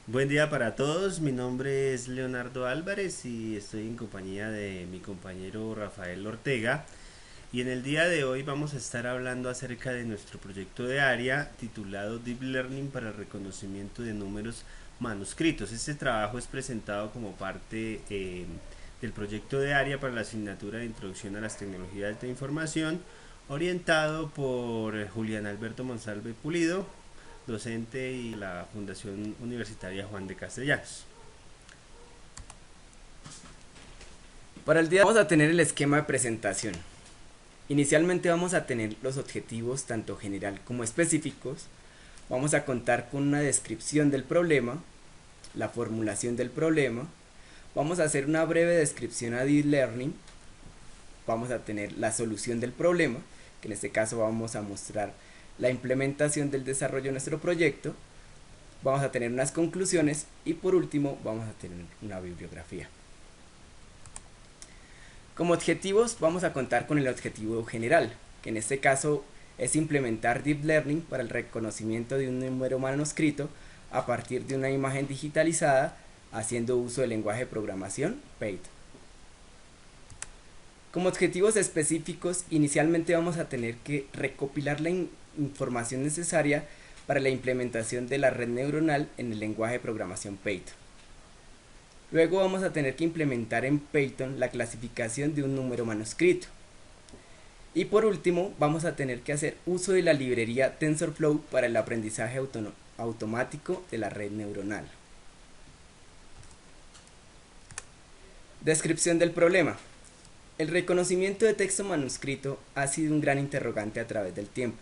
Buen día para todos, mi nombre es Leonardo Álvarez y estoy en compañía de mi compañero Rafael Ortega y en el día de hoy vamos a estar hablando acerca de nuestro proyecto de área titulado Deep Learning para el reconocimiento de números manuscritos. Este trabajo es presentado como parte del proyecto de área para la asignatura de Introducción a las Tecnologías de Información orientado por Julián Alberto Monsalve Pulido, docente y la Fundación Universitaria Juan de Castellanos. Para el día vamos a tener el esquema de presentación. Inicialmente vamos a tener los objetivos tanto general como específicos. Vamos a contar con una descripción del problema, la formulación del problema. Vamos a hacer una breve descripción a Deep Learning. Vamos a tener la solución del problema, que en este caso vamos a mostrar la implementación del desarrollo de nuestro proyecto. Vamos a tener unas conclusiones y por último vamos a tener una bibliografía. Como objetivos vamos a contar con el objetivo general, que en este caso es implementar Deep Learning para el reconocimiento de un número manuscrito a partir de una imagen digitalizada haciendo uso del lenguaje de programación Python. Como objetivos específicos, inicialmente vamos a tener que recopilar la información necesaria para la implementación de la red neuronal en el lenguaje de programación Python. Luego vamos a tener que implementar en Python la clasificación de un número manuscrito. Y por último, vamos a tener que hacer uso de la librería TensorFlow para el aprendizaje automático de la red neuronal. Descripción del problema. El reconocimiento de texto manuscrito ha sido un gran interrogante a través del tiempo,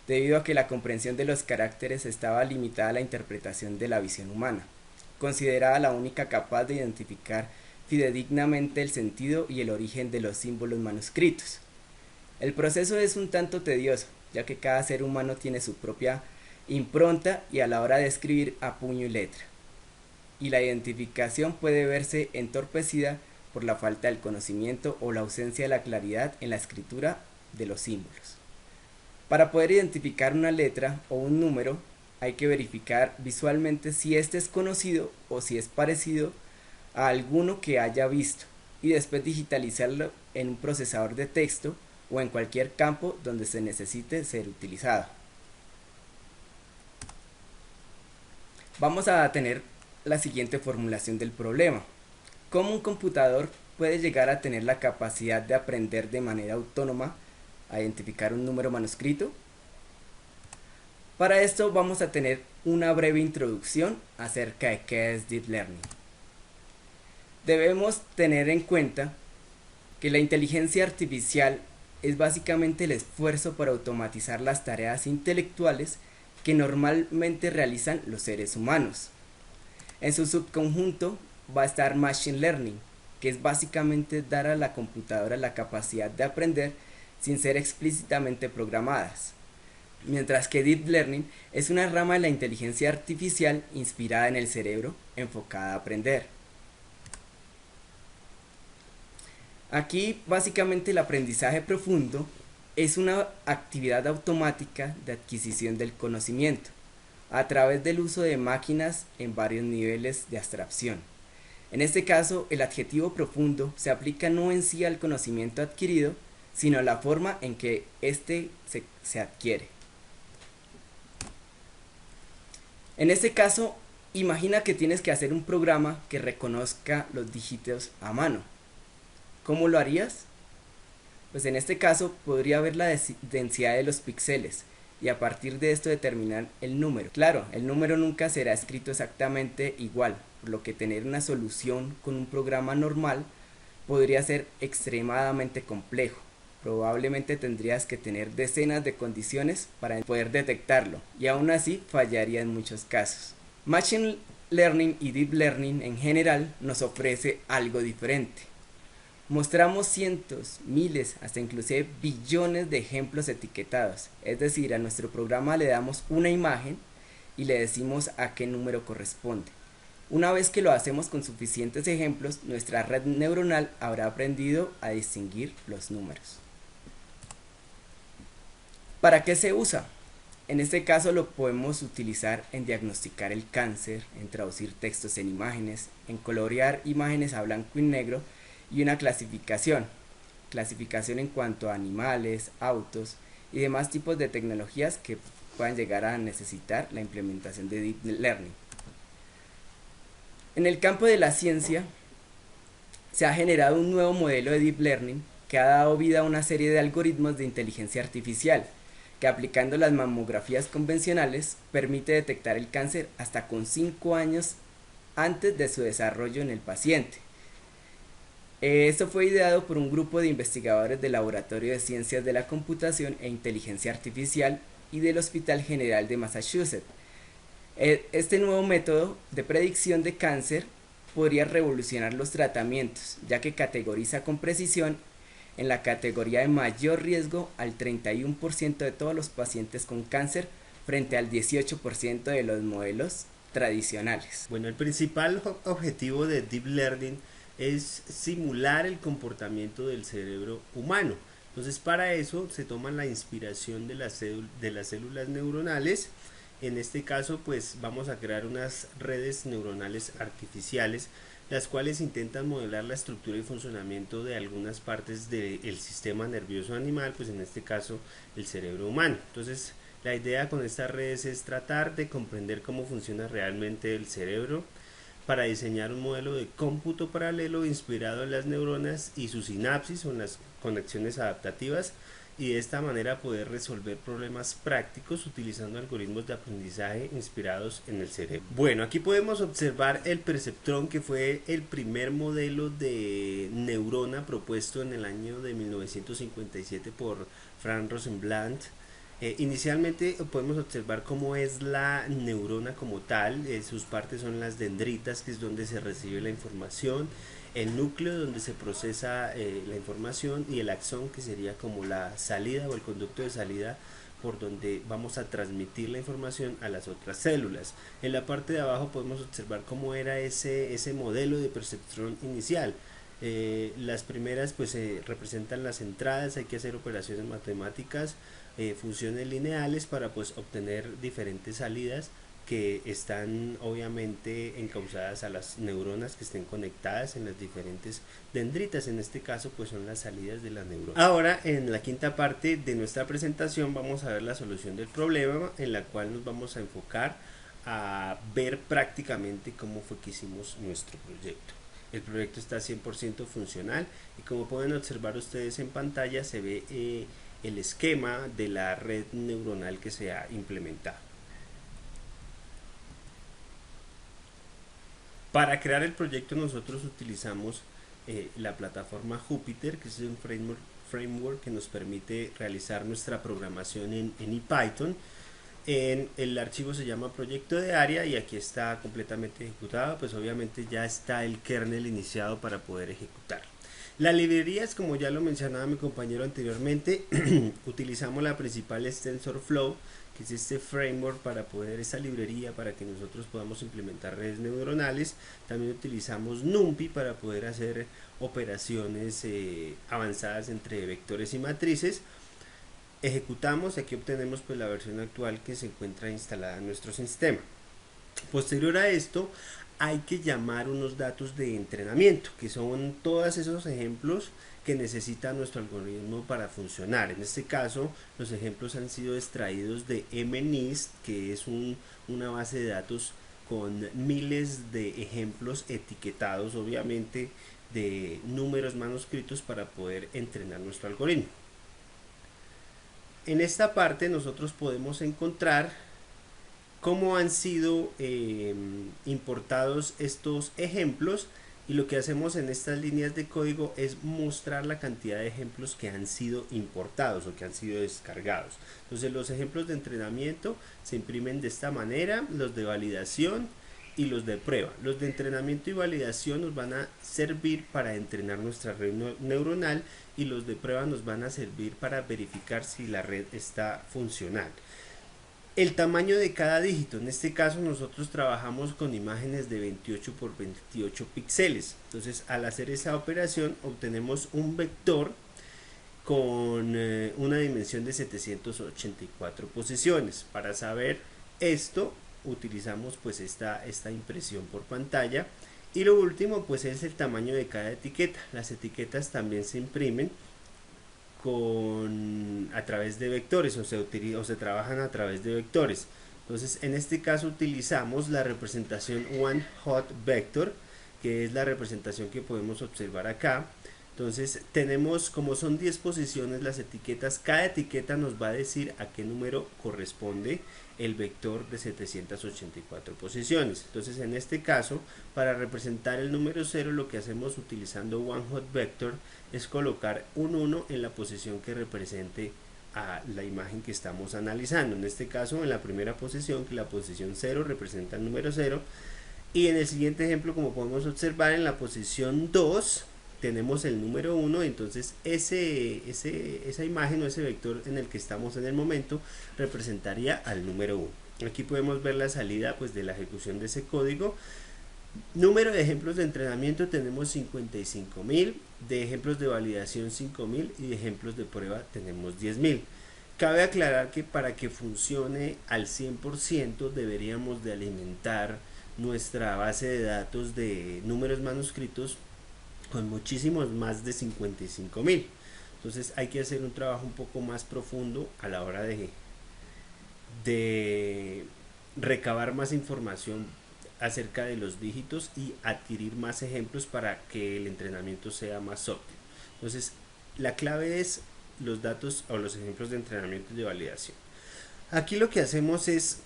debido a que la comprensión de los caracteres estaba limitada a la interpretación de la visión humana, considerada la única capaz de identificar fidedignamente el sentido y el origen de los símbolos manuscritos. El proceso es un tanto tedioso, ya que cada ser humano tiene su propia impronta y a la hora de escribir a puño y letra, y la identificación puede verse entorpecida por la falta del conocimiento o la ausencia de la claridad en la escritura de los símbolos. Para poder identificar una letra o un número, hay que verificar visualmente si este es conocido o si es parecido a alguno que haya visto y después digitalizarlo en un procesador de texto o en cualquier campo donde se necesite ser utilizado. Vamos a tener la siguiente formulación del problema. ¿Cómo un computador puede llegar a tener la capacidad de aprender de manera autónoma a identificar un número manuscrito? Para esto vamos a tener una breve introducción acerca de qué es Deep Learning. Debemos tener en cuenta que la inteligencia artificial es básicamente el esfuerzo para automatizar las tareas intelectuales que normalmente realizan los seres humanos. En su subconjunto va a estar Machine Learning, que es básicamente dar a la computadora la capacidad de aprender sin ser explícitamente programadas. Mientras que Deep Learning es una rama de la inteligencia artificial inspirada en el cerebro, enfocada a aprender. Aquí básicamente el aprendizaje profundo es una actividad automática de adquisición del conocimiento a través del uso de máquinas en varios niveles de abstracción. En este caso, el adjetivo profundo se aplica no en sí al conocimiento adquirido, sino a la forma en que éste se adquiere. En este caso, imagina que tienes que hacer un programa que reconozca los dígitos a mano. ¿Cómo lo harías? Pues en este caso podría ver la densidad de los píxeles y a partir de esto determinar el número. Claro, el número nunca será escrito exactamente igual, por lo que tener una solución con un programa normal podría ser extremadamente complejo. Probablemente tendrías que tener decenas de condiciones para poder detectarlo y aún así fallaría en muchos casos. Machine Learning y Deep Learning en general nos ofrece algo diferente. Mostramos cientos, miles, hasta inclusive billones de ejemplos etiquetados, es decir, a nuestro programa le damos una imagen y le decimos a qué número corresponde. Una vez que lo hacemos con suficientes ejemplos, nuestra red neuronal habrá aprendido a distinguir los números. ¿Para qué se usa? En este caso lo podemos utilizar en diagnosticar el cáncer, en traducir textos en imágenes, en colorear imágenes a blanco y negro y una clasificación en cuanto a animales, autos y demás tipos de tecnologías que puedan llegar a necesitar la implementación de Deep Learning. En el campo de la ciencia se ha generado un nuevo modelo de Deep Learning que ha dado vida a una serie de algoritmos de inteligencia artificial que, aplicando las mamografías convencionales, permite detectar el cáncer hasta con 5 años antes de su desarrollo en el paciente. Esto fue ideado por un grupo de investigadores del Laboratorio de Ciencias de la Computación e Inteligencia Artificial y del Hospital General de Massachusetts. Este nuevo método de predicción de cáncer podría revolucionar los tratamientos, ya que categoriza con precisión en la categoría de mayor riesgo al 31% de todos los pacientes con cáncer frente al 18% de los modelos tradicionales. Bueno, el principal objetivo de Deep Learning es simular el comportamiento del cerebro humano. Entonces, para eso se toma la inspiración de las células neuronales. En este caso, pues vamos a crear unas redes neuronales artificiales, las cuales intentan modelar la estructura y funcionamiento de algunas partes del sistema nervioso animal, pues en este caso el cerebro humano. Entonces, la idea con estas redes es tratar de comprender cómo funciona realmente el cerebro para diseñar un modelo de cómputo paralelo inspirado en las neuronas y su sinapsis o en las conexiones adaptativas, y de esta manera poder resolver problemas prácticos utilizando algoritmos de aprendizaje inspirados en el cerebro. Bueno, aquí podemos observar el perceptrón, que fue el primer modelo de neurona propuesto en el año de 1957 por Frank Rosenblatt. Inicialmente podemos observar cómo es la neurona como tal. Sus partes son las dendritas, que es donde se recibe la información, el núcleo donde se procesa la información, y el axón, que sería como la salida o el conducto de salida por donde vamos a transmitir la información a las otras células. En la parte de abajo podemos observar cómo era ese modelo de perceptrón inicial. Las primeras pues representan las entradas, hay que hacer operaciones matemáticas, funciones lineales para pues obtener diferentes salidas que están obviamente encausadas a las neuronas que estén conectadas en las diferentes dendritas. En este caso pues son las salidas de la neurona. Ahora, en la quinta parte de nuestra presentación, vamos a ver la solución del problema, en la cual nos vamos a enfocar a ver prácticamente cómo fue que hicimos nuestro proyecto. El proyecto está 100% funcional, y como pueden observar ustedes en pantalla, se ve el esquema de la red neuronal que se ha implementado. Para crear el proyecto nosotros utilizamos la plataforma Jupyter, que es un framework que nos permite realizar nuestra programación en Python. El archivo se llama proyecto de área y aquí está completamente ejecutado, pues obviamente ya está el kernel iniciado para poder ejecutar. Las librerías, como ya lo mencionaba mi compañero anteriormente, utilizamos la principal es TensorFlow, que es este framework para poder, esa librería para que nosotros podamos implementar redes neuronales. También utilizamos NumPy para poder hacer operaciones avanzadas entre vectores y matrices. Ejecutamos, aquí obtenemos pues la versión actual que se encuentra instalada en nuestro sistema. Posterior a esto hay que llamar unos datos de entrenamiento, que son todos esos ejemplos que necesita nuestro algoritmo para funcionar. En este caso los ejemplos han sido extraídos de MNIST, que es una base de datos con miles de ejemplos etiquetados, obviamente de números manuscritos, para poder entrenar nuestro algoritmo. En esta parte nosotros podemos encontrar cómo han sido importados estos ejemplos, y lo que hacemos en estas líneas de código es mostrar la cantidad de ejemplos que han sido importados o que han sido descargados. Entonces los ejemplos de entrenamiento se imprimen de esta manera, los de validación y los de prueba. Los de entrenamiento y validación nos van a servir para entrenar nuestra red neuronal, y los de prueba nos van a servir para verificar si la red está funcional. El tamaño de cada dígito, en este caso nosotros trabajamos con imágenes de 28 por 28 píxeles. Entonces al hacer esa operación obtenemos un vector con una dimensión de 784 posiciones. Para saber esto utilizamos pues esta impresión por pantalla. Y lo último pues es el tamaño de cada etiqueta. Las etiquetas también se imprimen a través de vectores o se trabajan a través de vectores. Entonces en este caso utilizamos la representación One Hot Vector, que es la representación que podemos observar acá. Entonces tenemos, como son 10 posiciones las etiquetas, cada etiqueta nos va a decir a qué número corresponde el vector de 784 posiciones. Entonces en este caso, para representar el número 0, lo que hacemos utilizando One Hot Vector es colocar un 1 en la posición que represente a la imagen que estamos analizando. En este caso, en la primera posición, que la posición 0 representa el número 0, y en el siguiente ejemplo, como podemos observar, en la posición 2 tenemos el número 1, entonces esa imagen o ese vector en el que estamos en el momento representaría al número 1. Aquí podemos ver la salida pues de la ejecución de ese código. Número de ejemplos de entrenamiento tenemos 55.000, de ejemplos de validación 5.000 y de ejemplos de prueba tenemos 10.000. Cabe aclarar que para que funcione al 100% deberíamos de alimentar nuestra base de datos de números manuscritos con muchísimos más de 55.000. Entonces hay que hacer un trabajo un poco más profundo a la hora de recabar más información acerca de los dígitos y adquirir más ejemplos para que el entrenamiento sea más óptimo. Entonces la clave es los datos o los ejemplos de entrenamiento y de validación. Aquí lo que hacemos es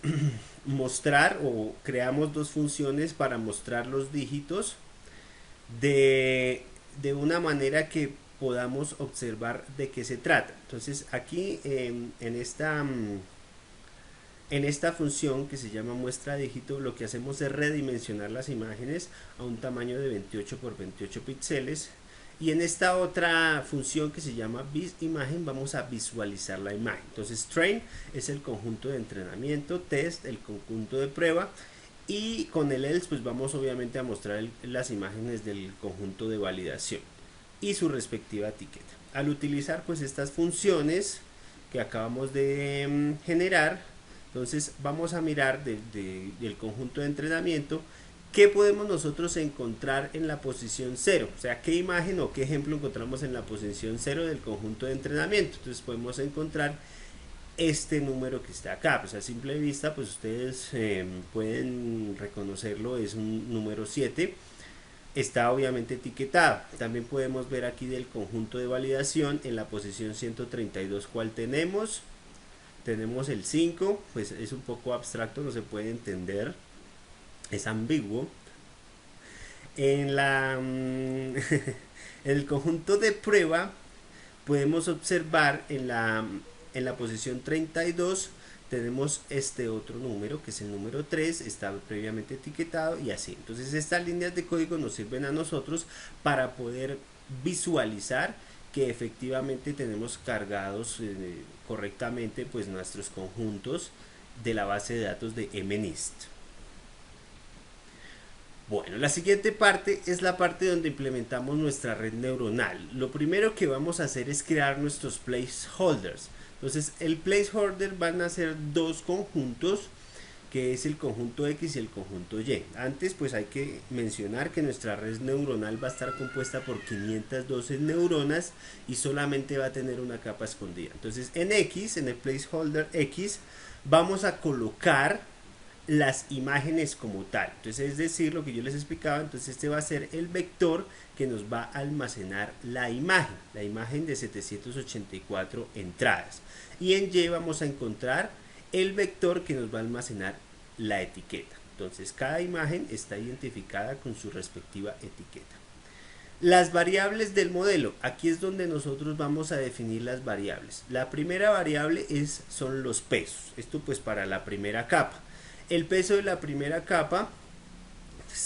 mostrar, o creamos dos funciones para mostrar los dígitos de una manera que podamos observar de qué se trata. Entonces aquí en esta función que se llama muestra dígito, lo que hacemos es redimensionar las imágenes a un tamaño de 28 por 28 píxeles, y en esta otra función que se llama visImagen vamos a visualizar la imagen. Entonces train es el conjunto de entrenamiento, test el conjunto de prueba, y con el else pues vamos obviamente a mostrar las imágenes del conjunto de validación y su respectiva etiqueta. Al utilizar pues estas funciones que acabamos de generar, entonces vamos a mirar del conjunto de entrenamiento qué podemos nosotros encontrar en la posición 0, o sea, qué imagen o qué ejemplo encontramos en la posición 0 del conjunto de entrenamiento. Entonces podemos encontrar este número que está acá, pues a simple vista pues ustedes pueden reconocerlo, es un número 7, está obviamente etiquetado. También podemos ver aquí del conjunto de validación en la posición 132 cuál tenemos el 5, pues es un poco abstracto, no se puede entender, es ambiguo. En el conjunto de prueba podemos observar en la posición 32 tenemos este otro número que es el número 3, está previamente etiquetado y así. Entonces estas líneas de código nos sirven a nosotros para poder visualizar que efectivamente tenemos cargados correctamente pues nuestros conjuntos de la base de datos de MNIST. Bueno, la siguiente parte es la parte donde implementamos nuestra red neuronal. Lo primero que vamos a hacer es crear nuestros placeholders. Entonces el placeholder van a ser dos conjuntos, que es el conjunto X y el conjunto Y. Antes pues hay que mencionar que nuestra red neuronal va a estar compuesta por 512 neuronas y solamente va a tener una capa escondida. Entonces en X, en el placeholder X, vamos a colocar las imágenes como tal. Entonces es decir, lo que yo les explicaba, entonces este va a ser el vector que nos va a almacenar la imagen de 784 entradas, y en Y vamos a encontrar el vector que nos va a almacenar la etiqueta. Entonces cada imagen está identificada con su respectiva etiqueta. Las variables del modelo, aquí es donde nosotros vamos a definir las variables. La primera variable son los pesos, esto pues para la primera capa. El peso de la primera capa,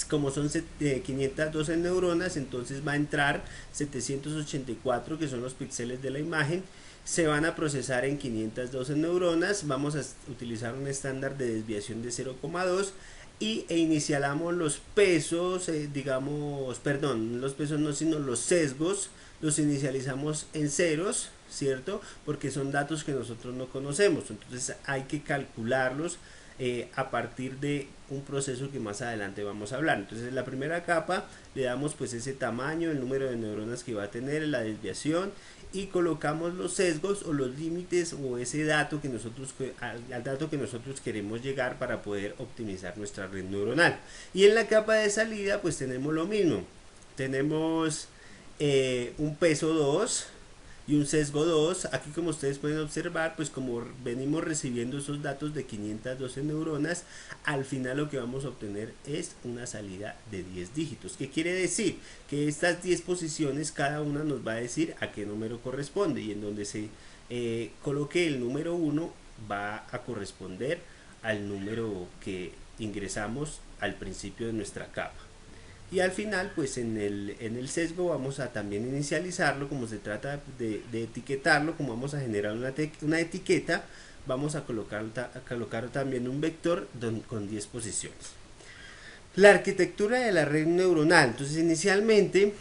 como son 512 neuronas, entonces va a entrar 784, que son los píxeles de la imagen, se van a procesar en 512 neuronas, vamos a utilizar un estándar de desviación de 0,2 e inicialamos los pesos, los pesos no, sino los sesgos, los inicializamos en ceros, ¿cierto? Porque son datos que nosotros no conocemos, entonces hay que calcularlos a partir de un proceso que más adelante vamos a hablar. Entonces en la primera capa le damos pues ese tamaño, el número de neuronas que va a tener, la desviación, y colocamos los sesgos o los límites o ese dato que nosotros al dato que nosotros queremos llegar para poder optimizar nuestra red neuronal. Y en la capa de salida pues tenemos lo mismo, tenemos un peso 2 y un sesgo 2. Aquí, como ustedes pueden observar, pues como venimos recibiendo esos datos de 512 neuronas, al final lo que vamos a obtener es una salida de 10 dígitos. ¿Qué quiere decir? Que estas 10 posiciones cada una nos va a decir a qué número corresponde, y en donde se coloque el número 1 va a corresponder al número que ingresamos al principio de nuestra capa. Y al final pues en el sesgo vamos a también inicializarlo, como se trata de etiquetarlo, como vamos a generar una etiqueta, vamos a colocar también un vector con 10 posiciones. La arquitectura de la red neuronal. Entonces inicialmente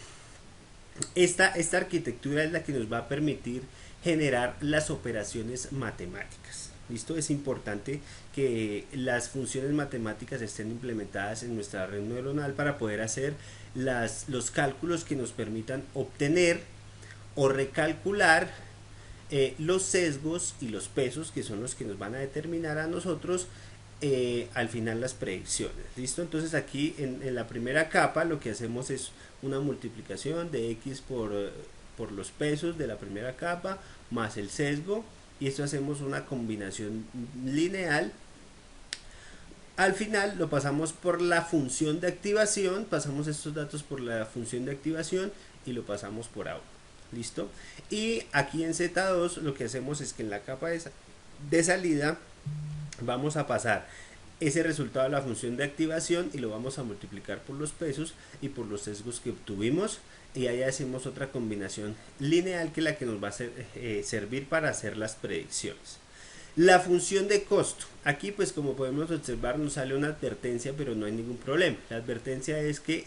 esta arquitectura es la que nos va a permitir generar las operaciones matemáticas. ¿Listo? Es importante que las funciones matemáticas estén implementadas en nuestra red neuronal para poder hacer los cálculos que nos permitan obtener o recalcular los sesgos y los pesos, que son los que nos van a determinar a nosotros al final las predicciones. ¿Listo? Entonces aquí en la primera capa lo que hacemos es una multiplicación de x por los pesos de la primera capa más el sesgo, y esto hacemos una combinación lineal. Al final lo pasamos por la función de activación, pasamos estos datos por la función de activación y lo pasamos por A1. ¿Listo? Y aquí en Z2 lo que hacemos es que en la capa de salida vamos a pasar ese resultado de la función de activación y lo vamos a multiplicar por los pesos y por los sesgos que obtuvimos, y ahí hacemos otra combinación lineal que es la que nos va a servir para hacer las predicciones. La función de costo, aquí pues como podemos observar nos sale una advertencia, pero no hay ningún problema. La advertencia es que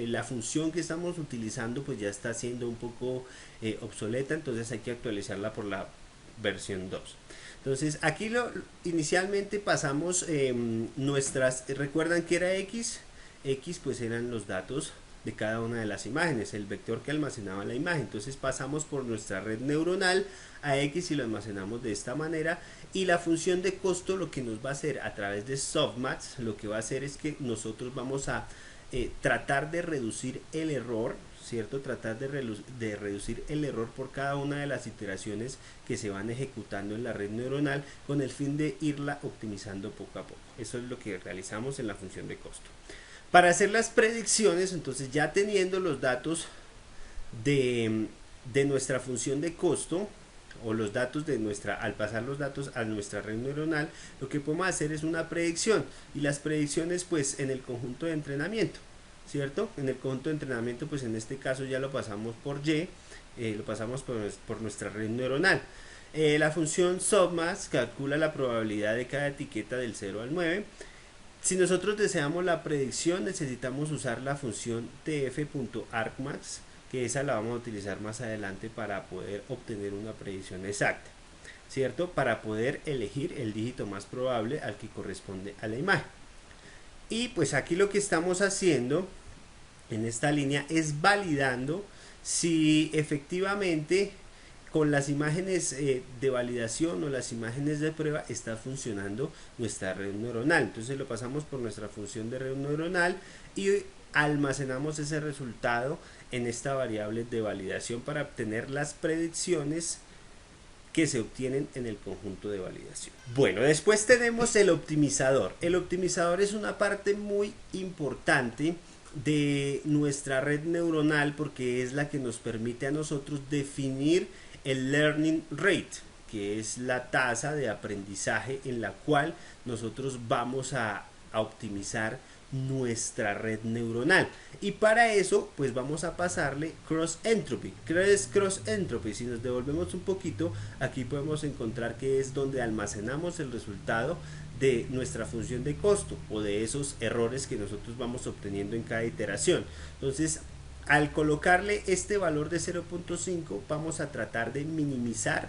la función que estamos utilizando pues ya está siendo un poco obsoleta, entonces hay que actualizarla por la versión 2. Entonces aquí inicialmente pasamos recuerdan que era X pues eran los datos de cada una de las imágenes, el vector que almacenaba la imagen. Entonces pasamos por nuestra red neuronal a X y lo almacenamos de esta manera, y la función de costo lo que nos va a hacer a través de softmax, lo que va a hacer es que nosotros vamos a tratar de reducir el error, ¿cierto? Tratar de reducir el error por cada una de las iteraciones que se van ejecutando en la red neuronal, con el fin de irla optimizando poco a poco. Eso es lo que realizamos en la función de costo. Para hacer las predicciones, entonces ya teniendo los datos de nuestra función de costo, o los datos al pasar los datos a nuestra red neuronal, lo que podemos hacer es una predicción, y las predicciones pues en el conjunto de entrenamiento, ¿cierto? En el conjunto de entrenamiento pues en este caso ya lo pasamos por Y, lo pasamos por nuestra red neuronal. La función softmax calcula la probabilidad de cada etiqueta del 0 al 9. Si nosotros deseamos la predicción, necesitamos usar la función tf.argmax, que esa la vamos a utilizar más adelante para poder obtener una predicción exacta, ¿cierto? Para poder elegir el dígito más probable al que corresponde a la imagen. Y pues aquí lo que estamos haciendo en esta línea es validando si efectivamente con las imágenes de validación o las imágenes de prueba está funcionando nuestra red neuronal. Entonces lo pasamos por nuestra función de red neuronal y almacenamos ese resultado en esta variable de validación para obtener las predicciones que se obtienen en el conjunto de validación. Bueno, después tenemos el optimizador. El optimizador es una parte muy importante de nuestra red neuronal porque es la que nos permite a nosotros definir el learning rate, que es la tasa de aprendizaje en la cual nosotros vamos a optimizar nuestra red neuronal, y para eso pues vamos a pasarle cross entropy. ¿Qué es cross entropy? Si nos devolvemos un poquito, aquí podemos encontrar que es donde almacenamos el resultado de nuestra función de costo o de esos errores que nosotros vamos obteniendo en cada iteración. Entonces Al colocarle este valor de 0.5 vamos a tratar de minimizar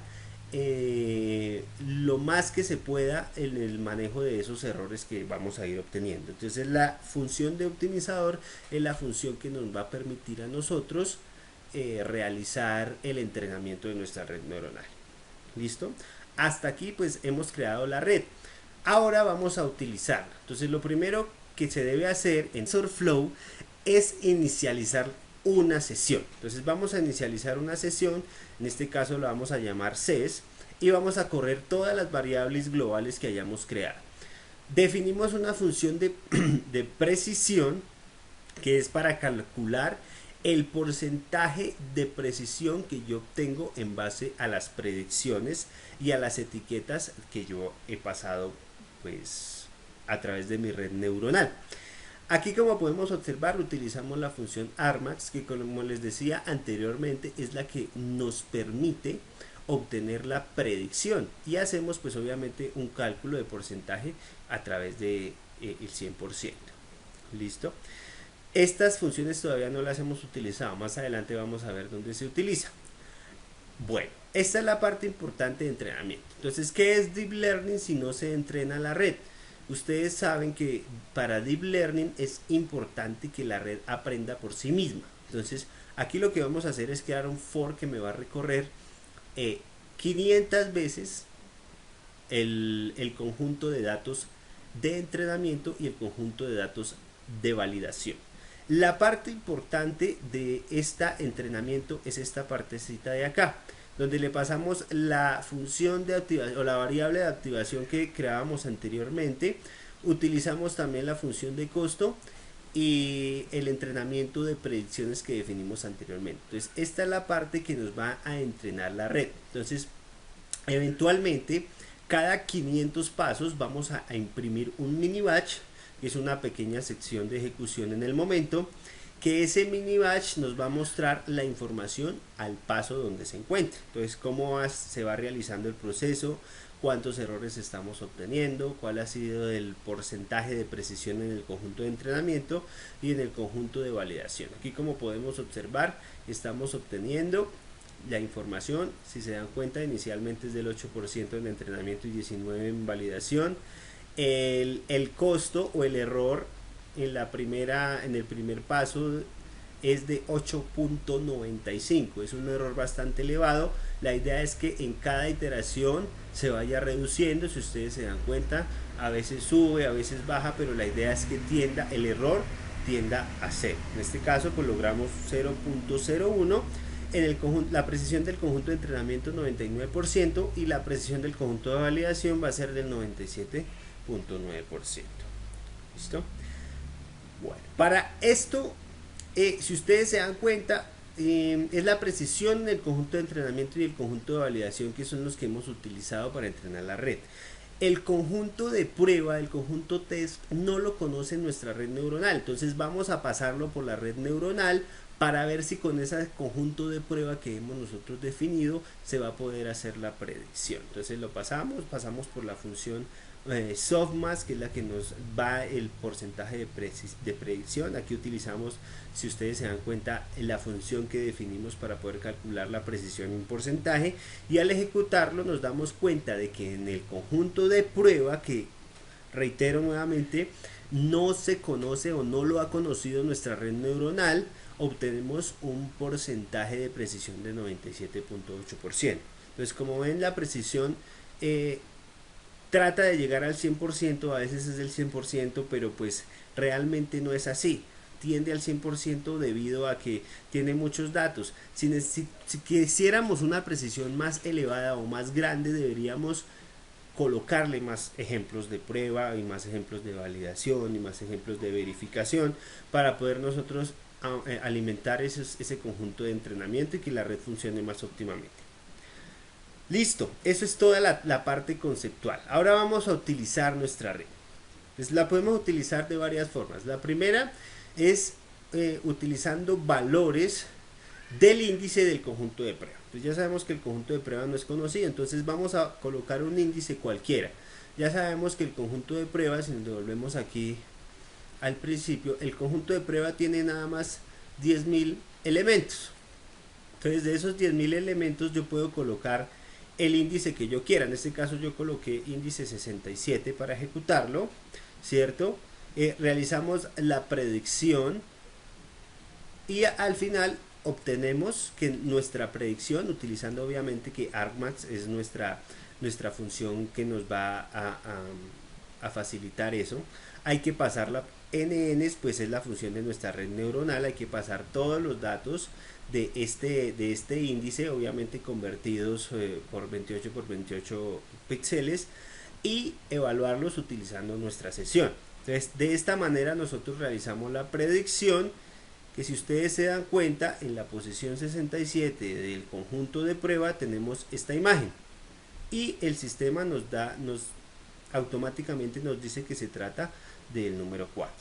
lo más que se pueda en el manejo de esos errores que vamos a ir obteniendo. Entonces la función de optimizador es la función que nos va a permitir a nosotros realizar el entrenamiento de nuestra red neuronal. ¿Listo? Hasta aquí pues hemos creado la red. Ahora vamos a utilizarla. Entonces lo primero que se debe hacer en TensorFlow es inicializar una sesión. Entonces vamos a inicializar una sesión, en este caso la vamos a llamar ses, y vamos a correr todas las variables globales que hayamos creado. Definimos una función de precisión que es para calcular el porcentaje de precisión que yo obtengo en base a las predicciones y a las etiquetas que yo he pasado pues a través de mi red neuronal. Aquí, como podemos observar, utilizamos la función argmax, que como les decía anteriormente es la que nos permite obtener la predicción, y hacemos pues obviamente un cálculo de porcentaje a través de el 100%. ¿Listo? Estas funciones todavía no las hemos utilizado, más adelante vamos a ver dónde se utiliza. Bueno, esta es la parte importante de entrenamiento. Entonces, ¿qué es Deep Learning si no se entrena la red? Ustedes saben que para Deep Learning es importante que la red aprenda por sí misma. Entonces, aquí lo que vamos a hacer es crear un for que me va a recorrer 500 veces el conjunto de datos de entrenamiento y el conjunto de datos de validación. La parte importante de este entrenamiento es esta partecita de acá, donde le pasamos la función de activación o la variable de activación que creábamos anteriormente. Utilizamos también la función de costo y el entrenamiento de predicciones que definimos anteriormente. Entonces esta es la parte que nos va a entrenar la red. Entonces eventualmente cada 500 pasos vamos a imprimir un mini batch, que es una pequeña sección de ejecución en el momento, que ese mini batch nos va a mostrar la información al paso donde se encuentra. Entonces cómo se va realizando el proceso, cuántos errores estamos obteniendo, cuál ha sido el porcentaje de precisión en el conjunto de entrenamiento y en el conjunto de validación. Aquí, como podemos observar, estamos obteniendo la información. Si se dan cuenta, inicialmente es del 8% en entrenamiento y 19% en validación. El costo o el error en el primer paso es de 8.95, es un error bastante elevado. La idea es que en cada iteración se vaya reduciendo. Si ustedes se dan cuenta, a veces sube, a veces baja, pero la idea es que el error tienda a 0. En este caso pues logramos 0.01. La precisión del conjunto de entrenamiento 99% y la precisión del conjunto de validación va a ser del 97.9%. ¿Listo? Bueno, para esto, si ustedes se dan cuenta, es la precisión del conjunto de entrenamiento y el conjunto de validación que son los que hemos utilizado para entrenar la red. El conjunto de prueba, el conjunto test, no lo conoce nuestra red neuronal. Entonces vamos a pasarlo por la red neuronal para ver si con ese conjunto de prueba que hemos nosotros definido se va a poder hacer la predicción. Entonces lo pasamos por la función softmax, que es la que nos va el porcentaje de predicción. Aquí utilizamos, si ustedes se dan cuenta, la función que definimos para poder calcular la precisión en porcentaje, y al ejecutarlo nos damos cuenta de que en el conjunto de prueba, que reitero nuevamente, no se conoce o no lo ha conocido nuestra red neuronal, obtenemos un porcentaje de precisión de 97.8%. Entonces, como ven, la precisión trata de llegar al 100%, a veces es del 100%, pero pues realmente no es así. Tiende al 100% debido a que tiene muchos datos. Si quisiéramos una precisión más elevada o más grande, deberíamos colocarle más ejemplos de prueba y más ejemplos de validación y más ejemplos de verificación para poder nosotros alimentar ese conjunto de entrenamiento y que la red funcione más óptimamente. Listo, eso es toda la parte conceptual. Ahora vamos a utilizar nuestra red. Pues la podemos utilizar de varias formas. La primera es utilizando valores del índice del conjunto de prueba. Pues ya sabemos que el conjunto de prueba no es conocido, entonces vamos a colocar un índice cualquiera. Ya sabemos que el conjunto de pruebas, si nos devolvemos aquí al principio, el conjunto de prueba tiene nada más 10.000 elementos. Entonces de esos 10.000 elementos yo puedo colocar el índice que yo quiera. En este caso yo coloqué índice 67 para ejecutarlo, ¿cierto? Realizamos la predicción y al final obtenemos que nuestra predicción, utilizando obviamente que argmax es nuestra función que nos va a facilitar eso, hay que pasarla NN, pues es la función de nuestra red neuronal, hay que pasar todos los datos de este índice, obviamente convertidos por 28 por 28 píxeles, y evaluarlos utilizando nuestra sesión. Entonces de esta manera nosotros realizamos la predicción, que si ustedes se dan cuenta, en la posición 67 del conjunto de prueba tenemos esta imagen y el sistema nos automáticamente nos dice que se trata del número 4.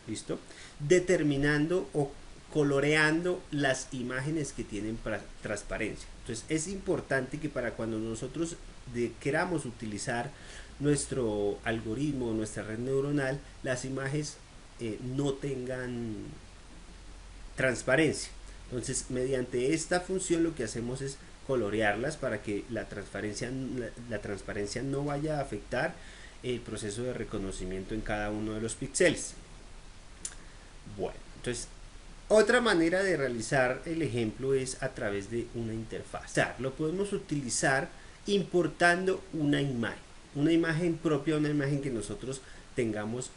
¿Listo? Determinando o coloreando las imágenes que tienen transparencia. Entonces es importante que para cuando nosotros queramos utilizar nuestro algoritmo, nuestra red neuronal, las imágenes no tengan transparencia. Entonces mediante esta función lo que hacemos es colorearlas para que la transparencia no vaya a afectar el proceso de reconocimiento en cada uno de los píxeles. Bueno, entonces otra manera de realizar el ejemplo es a través de una interfaz. O sea, lo podemos utilizar importando una imagen propia, una imagen que nosotros tengamos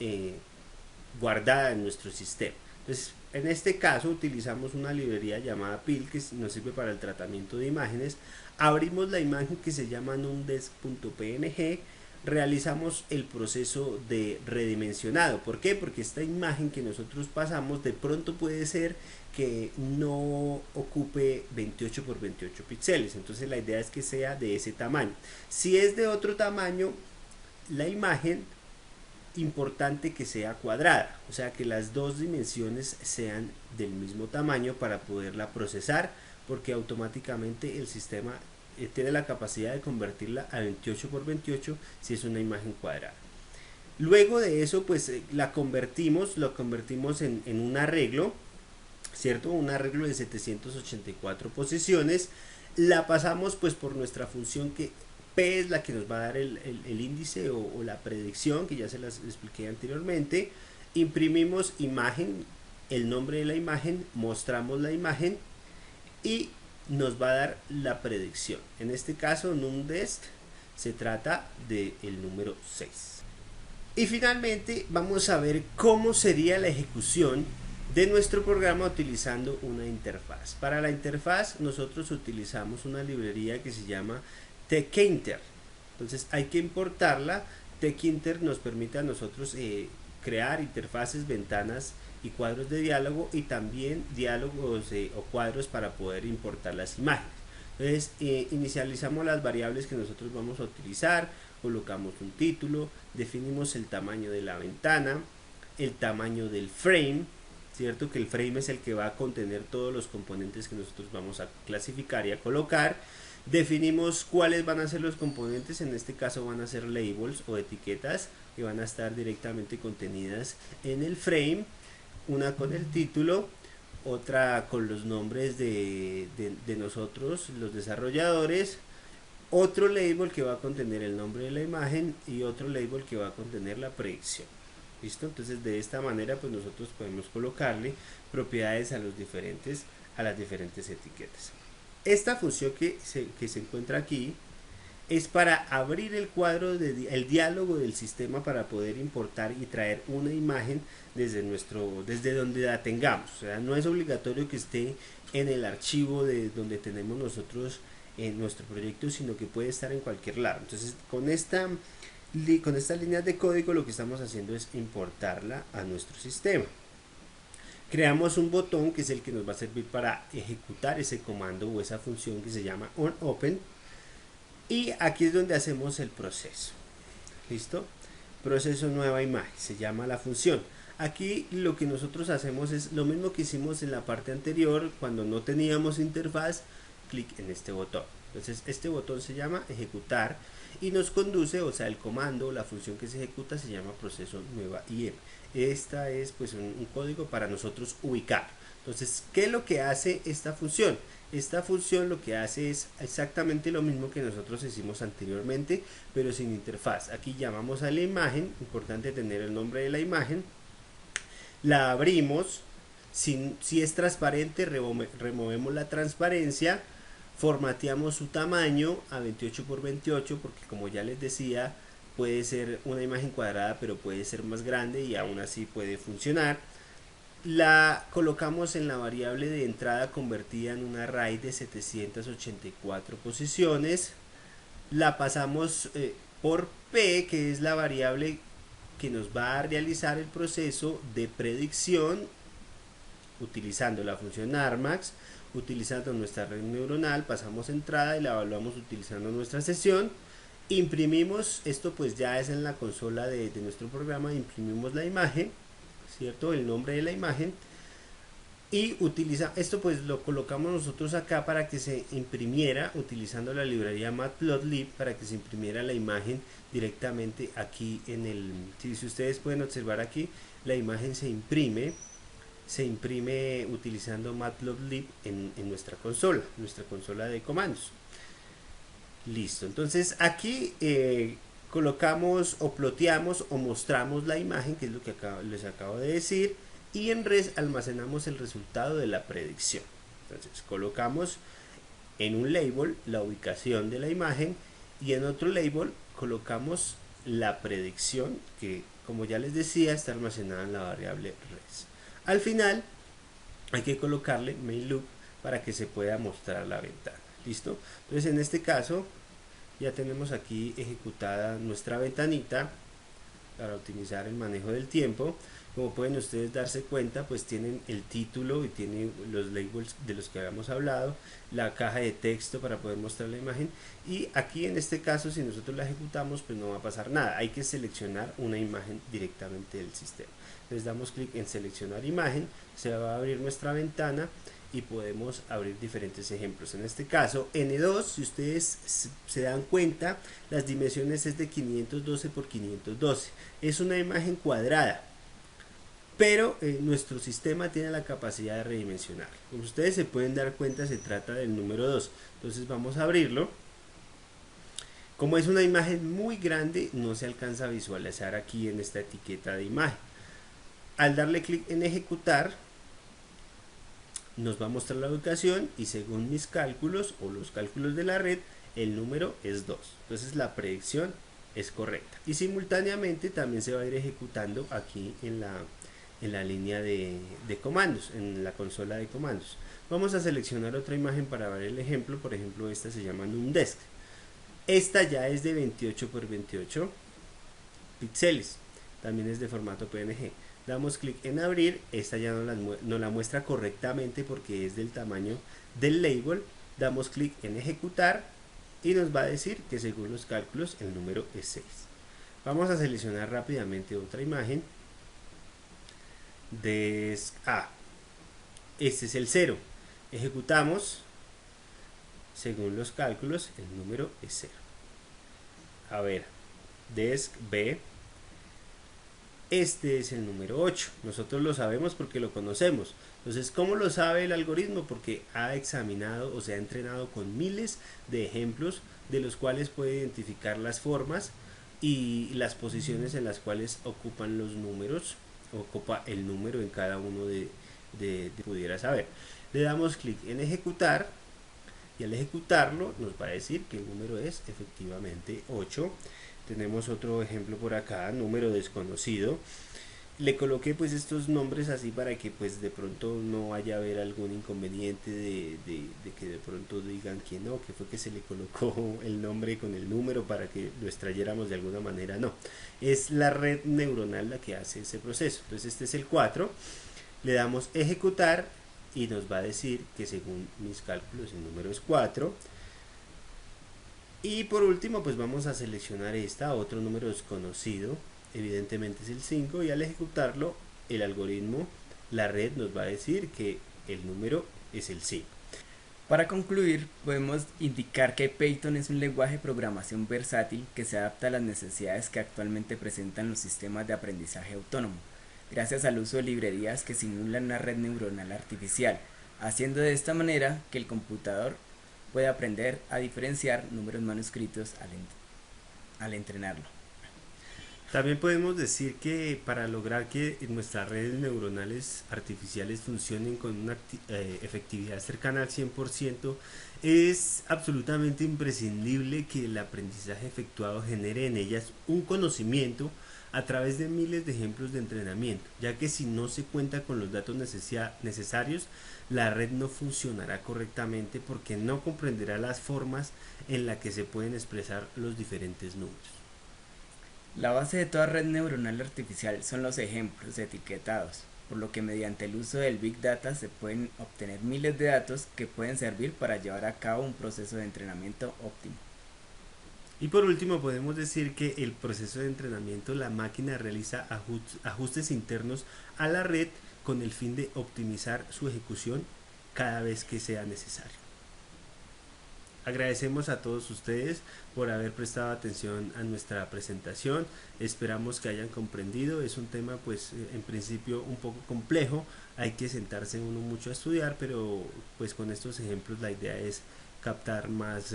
guardada en nuestro sistema. Entonces, en este caso utilizamos una librería llamada PIL que nos sirve para el tratamiento de imágenes. Abrimos la imagen que se llama numdesk.png, realizamos el proceso de redimensionado. ¿Por qué? Porque esta imagen que nosotros pasamos de pronto puede ser que no ocupe 28 por 28 píxeles, entonces la idea es que sea de ese tamaño. Si es de otro tamaño la imagen, importante que sea cuadrada, o sea que las dos dimensiones sean del mismo tamaño para poderla procesar, porque automáticamente el sistema tiene la capacidad de convertirla a 28 por 28 si es una imagen cuadrada. Luego de eso pues lo convertimos en un arreglo, ¿cierto? Un arreglo de 784 posiciones, la pasamos pues por nuestra función que P es la que nos va a dar el índice o la predicción, que ya se las expliqué anteriormente. Imprimimos imagen, el nombre de la imagen, mostramos la imagen y nos va a dar la predicción. En este caso, numdesk se trata del número 6. Y finalmente vamos a ver cómo sería la ejecución de nuestro programa utilizando una interfaz. Para la interfaz nosotros utilizamos una librería que se llama Tkinter. Entonces hay que importarla. Tkinter nos permite a nosotros crear interfaces, ventanas y cuadros de diálogo, y también diálogos o cuadros para poder importar las imágenes. Entonces inicializamos las variables que nosotros vamos a utilizar, colocamos un título, definimos el tamaño de la ventana, el tamaño del frame, ¿cierto? Que el frame es el que va a contener todos los componentes que nosotros vamos a clasificar y a colocar. Definimos cuáles van a ser los componentes, en este caso van a ser labels o etiquetas que van a estar directamente contenidas en el frame, una con el título, otra con los nombres de nosotros, los desarrolladores, otro label que va a contener el nombre de la imagen y otro label que va a contener la predicción. ¿Listo? Entonces de esta manera pues nosotros podemos colocarle propiedades a las diferentes etiquetas. Esta función que se encuentra aquí es para abrir el cuadro, el diálogo del sistema para poder importar y traer una imagen desde donde la tengamos. O sea, no es obligatorio que esté en el archivo de donde tenemos nosotros en nuestro proyecto, sino que puede estar en cualquier lado. Entonces con estas líneas de código lo que estamos haciendo es importarla a nuestro sistema. Creamos un botón que es el que nos va a servir para ejecutar ese comando o esa función que se llama onOpen, y aquí es donde hacemos el proceso. ¿Listo? Proceso nueva imagen, se llama la función. Aquí lo que nosotros hacemos es lo mismo que hicimos en la parte anterior cuando no teníamos interfaz. Clic en este botón. Entonces este botón se llama ejecutar y nos conduce, o sea, el comando o la función que se ejecuta se llama proceso nueva IM. Esta es pues un código para nosotros ubicar. Entonces, ¿qué es lo que hace esta función? Esta función lo que hace es exactamente lo mismo que nosotros hicimos anteriormente, pero sin interfaz. Aquí llamamos a la imagen, importante tener el nombre de la imagen, la abrimos, si es transparente removemos la transparencia, formateamos su tamaño a 28 por 28 porque como ya les decía puede ser una imagen cuadrada pero puede ser más grande y aún así puede funcionar. La colocamos en la variable de entrada convertida en un array de 784 posiciones, la pasamos por P, que es la variable que nos va a realizar el proceso de predicción utilizando la función argmax, utilizando nuestra red neuronal, pasamos entrada y la evaluamos utilizando nuestra sesión, imprimimos, esto pues ya es en la consola de nuestro programa, imprimimos la imagen, ¿cierto? El nombre de la imagen y utiliza esto pues lo colocamos nosotros acá para que se imprimiera utilizando la librería Matplotlib para que se imprimiera la imagen directamente aquí en el, si ustedes pueden observar aquí la imagen se imprime utilizando Matplotlib en nuestra consola de comandos. Listo, entonces aquí colocamos o ploteamos o mostramos la imagen, que es lo que les acabo de decir, y en res almacenamos el resultado de la predicción. Entonces colocamos en un label la ubicación de la imagen y en otro label colocamos la predicción que, como ya les decía, está almacenada en la variable res. Al final hay que colocarle main loop para que se pueda mostrar la ventana. ¿Listo? Entonces en este caso ya tenemos aquí ejecutada nuestra ventanita para optimizar el manejo del tiempo. Como pueden ustedes darse cuenta, pues tienen el título y tienen los labels de los que habíamos hablado, la caja de texto para poder mostrar la imagen, y aquí en este caso si nosotros la ejecutamos pues no va a pasar nada, hay que seleccionar una imagen directamente del sistema. Les damos clic en seleccionar imagen, se va a abrir nuestra ventana y podemos abrir diferentes ejemplos. En este caso N2, si ustedes se dan cuenta, las dimensiones es de 512 por 512, es una imagen cuadrada, pero nuestro sistema tiene la capacidad de redimensionar. Como ustedes se pueden dar cuenta, se trata del número 2. Entonces vamos a abrirlo. Como es una imagen muy grande, no se alcanza a visualizar aquí en esta etiqueta de imagen. Al darle clic en ejecutar, nos va a mostrar la ubicación y según mis cálculos o los cálculos de la red, el número es 2. Entonces la predicción es correcta. Y simultáneamente también se va a ir ejecutando aquí en la línea de comandos, en la consola de comandos. Vamos a seleccionar otra imagen para ver el ejemplo. Por ejemplo, esta se llama NumDesk. Esta ya es de 28 por 28 píxeles. También es de formato PNG. Damos clic en abrir. Esta ya no la muestra correctamente porque es del tamaño del label. Damos clic en ejecutar y nos va a decir que según los cálculos el número es 6. Vamos a seleccionar rápidamente otra imagen. Desk A. Este es el 0. Ejecutamos. Según los cálculos, el número es 0. A ver, Desk B. Este es el número 8. Nosotros lo sabemos porque lo conocemos. Entonces, ¿cómo lo sabe el algoritmo? Porque ha examinado o se ha entrenado con miles de ejemplos de los cuales puede identificar las formas y las posiciones en las cuales ocupan los números, ocupa el número en cada uno de pudiera saber. Le damos clic en ejecutar y al ejecutarlo nos va a decir que el número es efectivamente 8. Tenemos otro ejemplo por acá, número desconocido. Le coloqué pues estos nombres así para que pues de pronto no vaya a haber algún inconveniente de que de pronto digan que no, que fue que se le colocó el nombre con el número para que lo extrayéramos de alguna manera. No, es la red neuronal la que hace ese proceso. Entonces este es el 4, le damos ejecutar y nos va a decir que según mis cálculos el número es 4. Y por último pues vamos a seleccionar otro número desconocido, evidentemente es el 5, y al ejecutarlo el algoritmo, la red nos va a decir que el número es el 5. Para concluir, podemos indicar que Python es un lenguaje de programación versátil que se adapta a las necesidades que actualmente presentan los sistemas de aprendizaje autónomo, gracias al uso de librerías que simulan una red neuronal artificial, haciendo de esta manera que el computador pueda aprender a diferenciar números manuscritos al entrenarlo. También podemos decir que para lograr que nuestras redes neuronales artificiales funcionen con una efectividad cercana al 100%, es absolutamente imprescindible que el aprendizaje efectuado genere en ellas un conocimiento a través de miles de ejemplos de entrenamiento, ya que si no se cuenta con los datos necesarios, la red no funcionará correctamente porque no comprenderá las formas en las que se pueden expresar los diferentes números. La base de toda red neuronal artificial son los ejemplos etiquetados, por lo que mediante el uso del Big Data se pueden obtener miles de datos que pueden servir para llevar a cabo un proceso de entrenamiento óptimo. Y por último podemos decir que el proceso de entrenamiento la máquina realiza ajustes internos a la red con el fin de optimizar su ejecución cada vez que sea necesario. Agradecemos a todos ustedes por haber prestado atención a nuestra presentación. Esperamos que hayan comprendido. Es un tema pues en principio un poco complejo. Hay que sentarse uno mucho a estudiar, pero pues con estos ejemplos la idea es captar más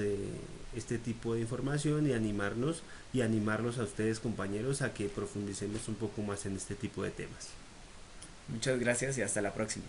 este tipo de información y animarlos a ustedes compañeros a que profundicemos un poco más en este tipo de temas. Muchas gracias y hasta la próxima.